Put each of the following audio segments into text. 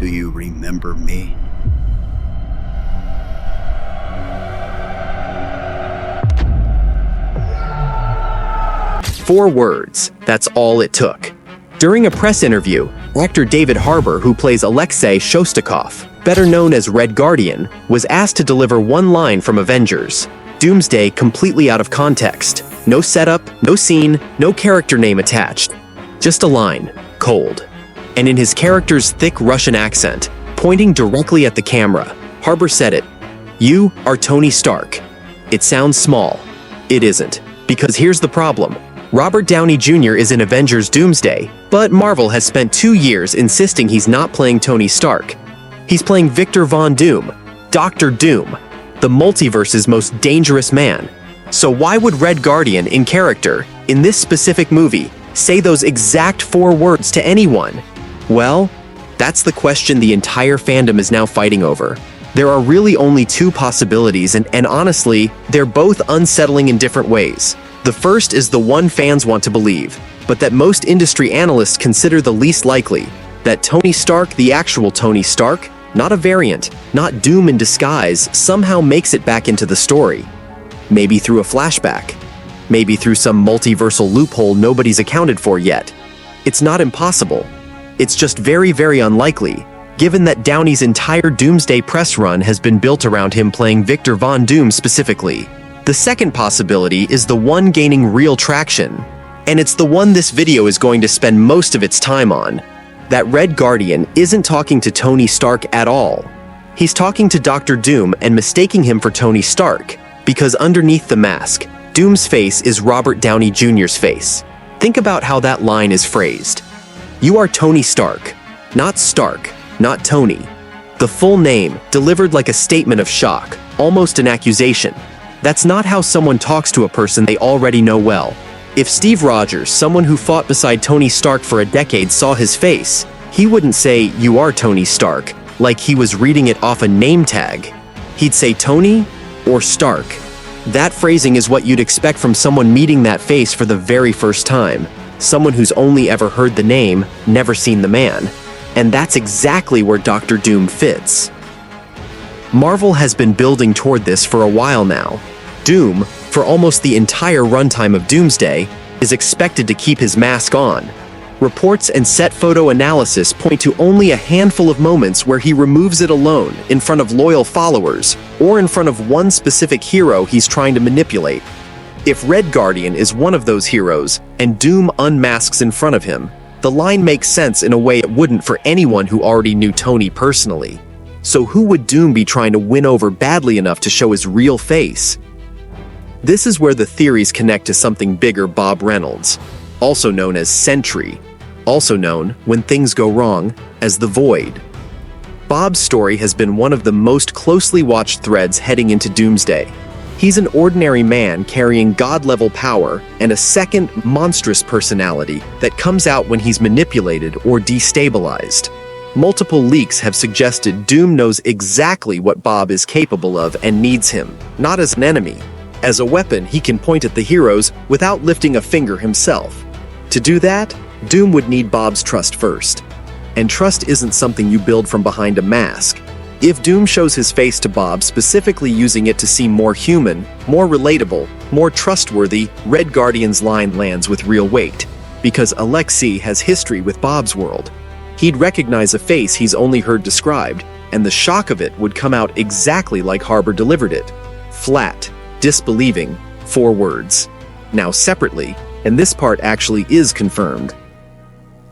Do you remember me? Four words, that's all it took. During a press interview, actor David Harbour, who plays Alexei Shostakov, better known as Red Guardian, was asked to deliver one line from Avengers: Doomsday completely out of context. No setup, no scene, no character name attached. Just a line, cold. And in his character's thick Russian accent, pointing directly at the camera, Harbour said it. "You are Tony Stark." It sounds small. It isn't. Because here's the problem. Robert Downey Jr. is in Avengers Doomsday, but Marvel has spent 2 years insisting he's not playing Tony Stark. He's playing Victor Von Doom, Dr. Doom, the multiverse's most dangerous man. So why would Red Guardian, in character, in this specific movie, say those exact 4 words to anyone? Well, that's the question the entire fandom is now fighting over. There are really only 2 possibilities, and honestly, they're both unsettling in different ways. The first is the one fans want to believe, but that most industry analysts consider the least likely, that Tony Stark, the actual Tony Stark, not a variant, not Doom in disguise, somehow makes it back into the story. Maybe through a flashback. Maybe through some multiversal loophole nobody's accounted for yet. It's not impossible. It's just very, very unlikely, given that Downey's entire Doomsday press run has been built around him playing Victor Von Doom specifically. The second possibility is the one gaining real traction, and it's the one this video is going to spend most of its time on. That Red Guardian isn't talking to Tony Stark at all. He's talking to Dr. Doom and mistaking him for Tony Stark, because underneath the mask, Doom's face is Robert Downey Jr.'s face. Think about how that line is phrased. You are Tony Stark, not Stark, not Tony. The full name, delivered like a statement of shock, almost an accusation. That's not how someone talks to a person they already know well. If Steve Rogers, someone who fought beside Tony Stark for a decade, saw his face, he wouldn't say, "You are Tony Stark," like he was reading it off a name tag. He'd say Tony or Stark. That phrasing is what you'd expect from someone meeting that face for the very first time. Someone who's only ever heard the name, never seen the man. And that's exactly where Dr. Doom fits. Marvel has been building toward this for a while now. Doom, for almost the entire runtime of Doomsday, is expected to keep his mask on. Reports and set photo analysis point to only a handful of moments where he removes it alone, in front of loyal followers, or in front of one specific hero he's trying to manipulate. If Red Guardian is one of those heroes, and Doom unmasks in front of him, the line makes sense in a way it wouldn't for anyone who already knew Tony personally. So who would Doom be trying to win over badly enough to show his real face? This is where the theories connect to something bigger. Bob Reynolds, also known as Sentry, also known, when things go wrong, as the Void. Bob's story has been one of the most closely watched threads heading into Doomsday. He's an ordinary man carrying god-level power and a second, monstrous personality that comes out when he's manipulated or destabilized. Multiple leaks have suggested Doom knows exactly what Bob is capable of and needs him, not as an enemy. As a weapon, he can point at the heroes without lifting a finger himself. To do that, Doom would need Bob's trust first. And trust isn't something you build from behind a mask. If Doom shows his face to Bob, specifically using it to seem more human, more relatable, more trustworthy, Red Guardian's line lands with real weight. Because Alexei has history with Bob's world. He'd recognize a face he's only heard described, and the shock of it would come out exactly like Harbour delivered it. Flat, disbelieving, 4 words. Now separately, and this part actually is confirmed.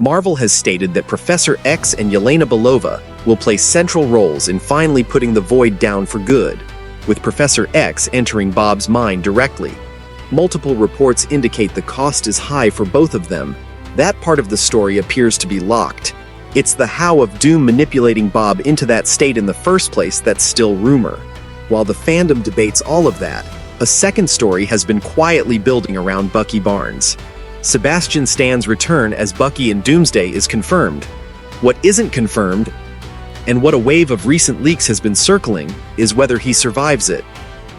Marvel has stated that Professor X and Yelena Belova will play central roles in finally putting the Void down for good, with Professor X entering Bob's mind directly. Multiple reports indicate the cost is high for both of them. That part of the story appears to be locked. It's the how of Doom manipulating Bob into that state in the first place that's still rumor. While the fandom debates all of that, a second story has been quietly building around Bucky Barnes. Sebastian Stan's return as Bucky in Doomsday is confirmed. What isn't confirmed, and what a wave of recent leaks has been circling, is whether he survives it.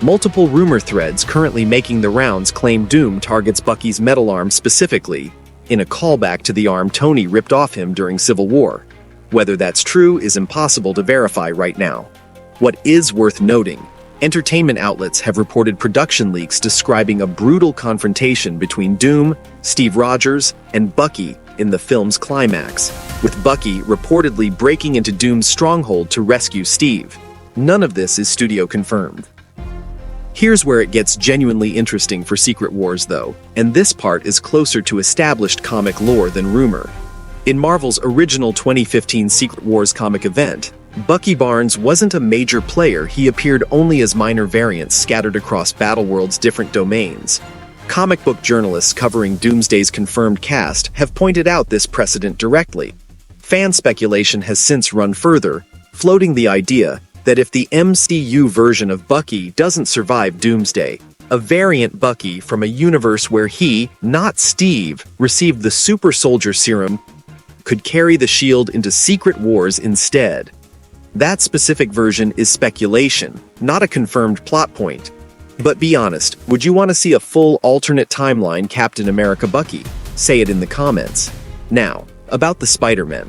Multiple rumor threads currently making the rounds claim Doom targets Bucky's metal arm specifically, in a callback to the arm Tony ripped off him during Civil War. Whether that's true is impossible to verify right now. What is worth noting, entertainment outlets have reported production leaks describing a brutal confrontation between Doom, Steve Rogers, and Bucky in the film's climax, with Bucky reportedly breaking into Doom's stronghold to rescue Steve. None of this is studio confirmed. Here's where it gets genuinely interesting for Secret Wars, though, and this part is closer to established comic lore than rumor. In Marvel's original 2015 Secret Wars comic event, Bucky Barnes wasn't a major player. He appeared only as minor variants scattered across Battleworld's different domains. Comic book journalists covering Doomsday's confirmed cast have pointed out this precedent directly. Fan speculation has since run further, floating the idea that if the MCU version of Bucky doesn't survive Doomsday, a variant Bucky from a universe where he, not Steve, received the super soldier serum could carry the shield into Secret Wars instead. That specific version is speculation, not a confirmed plot point. But be honest, would you want to see a full alternate timeline Captain America Bucky? Say it in the comments. Now, about the Spider-Men.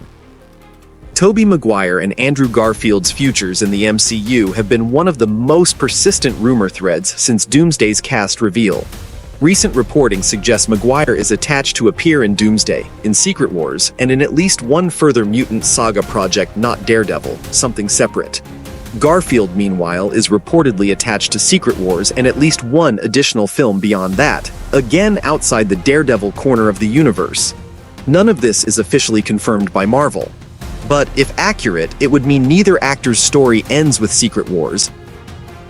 Tobey Maguire and Andrew Garfield's futures in the MCU have been one of the most persistent rumor threads since Doomsday's cast reveal. Recent reporting suggests Maguire is attached to appear in Doomsday, in Secret Wars, and in at least one further Mutant Saga project not Daredevil, something separate. Garfield, meanwhile, is reportedly attached to Secret Wars and at least one additional film beyond that, again outside the Daredevil corner of the universe. None of this is officially confirmed by Marvel. But if accurate, it would mean neither actor's story ends with Secret Wars,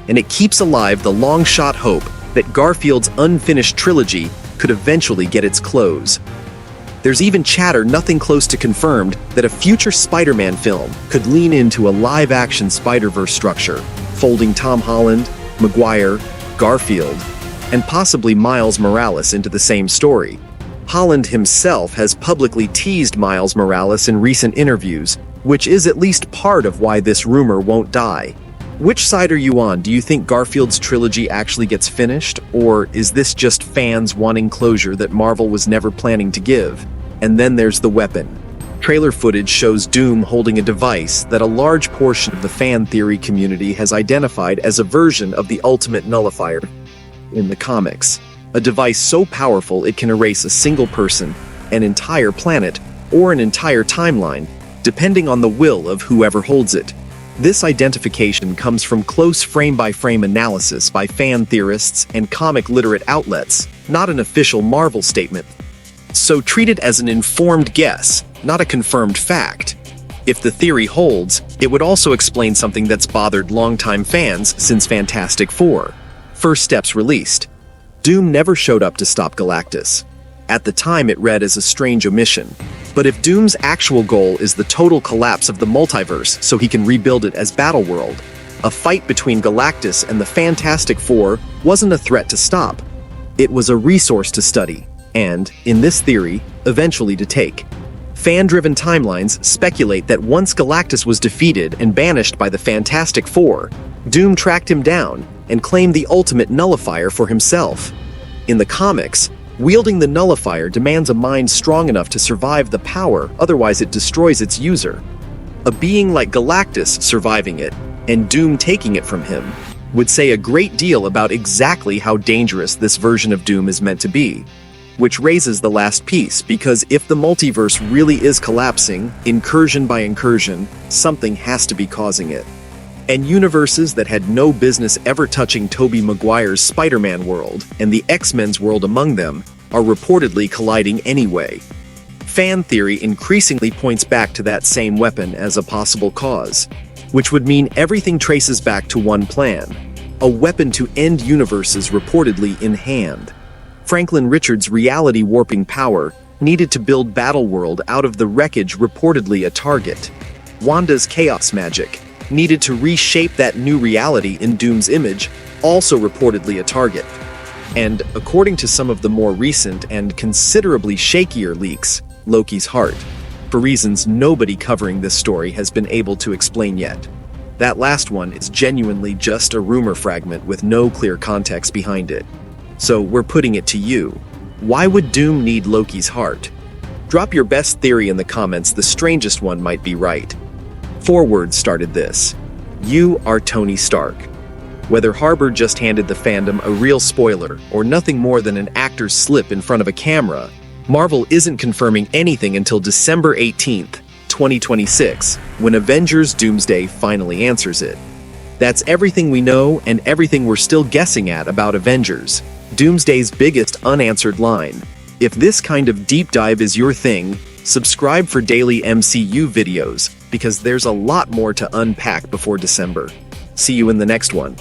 and it keeps alive the long-shot hope that Garfield's unfinished trilogy could eventually get its close. There's even chatter, nothing close to confirmed, that a future Spider-Man film could lean into a live-action Spider-Verse structure, folding Tom Holland, Maguire, Garfield, and possibly Miles Morales into the same story. Holland himself has publicly teased Miles Morales in recent interviews, which is at least part of why this rumor won't die. Which side are you on? Do you think Garfield's trilogy actually gets finished, or is this just fans wanting closure that Marvel was never planning to give? And then there's the weapon. Trailer footage shows Doom holding a device that a large portion of the fan theory community has identified as a version of the Ultimate Nullifier in the comics. A device so powerful it can erase a single person, an entire planet, or an entire timeline, depending on the will of whoever holds it. This identification comes from close frame-by-frame analysis by fan theorists and comic-literate outlets, not an official Marvel statement. So treat it as an informed guess, not a confirmed fact. If the theory holds, it would also explain something that's bothered longtime fans since Fantastic Four. First Steps released. Doom never showed up to stop Galactus. At the time, it read as a strange omission. But if Doom's actual goal is the total collapse of the multiverse so he can rebuild it as Battleworld, a fight between Galactus and the Fantastic Four wasn't a threat to stop. It was a resource to study, and, in this theory, eventually to take. Fan-driven timelines speculate that once Galactus was defeated and banished by the Fantastic Four, Doom tracked him down and claimed the Ultimate Nullifier for himself. In the comics, wielding the Nullifier demands a mind strong enough to survive the power, otherwise it destroys its user. A being like Galactus surviving it, and Doom taking it from him, would say a great deal about exactly how dangerous this version of Doom is meant to be. Which raises the last piece, because if the multiverse really is collapsing, incursion by incursion, something has to be causing it. And universes that had no business ever touching Tobey Maguire's Spider-Man world, and the X-Men's world among them, are reportedly colliding anyway. Fan theory increasingly points back to that same weapon as a possible cause, which would mean everything traces back to one plan, a weapon to end universes reportedly in hand. Franklin Richards' reality-warping power needed to build Battleworld out of the wreckage, reportedly a target. Wanda's chaos magic needed to reshape that new reality in Doom's image, also reportedly a target. And, according to some of the more recent and considerably shakier leaks, Loki's heart, for reasons nobody covering this story has been able to explain yet. That last one is genuinely just a rumor fragment with no clear context behind it. So we're putting it to you. Why would Doom need Loki's heart? Drop your best theory in the comments, the strangest one might be right. 4 words started this. You are Tony Stark. Whether Harbor just handed the fandom a real spoiler or nothing more than an actor's slip in front of a camera, Marvel isn't confirming anything until December 18th, 2026, when Avengers Doomsday finally answers it. That's everything we know and everything we're still guessing at about Avengers, Doomsday's biggest unanswered line. If this kind of deep dive is your thing, subscribe for daily MCU videos, because there's a lot more to unpack before December. See you in the next one.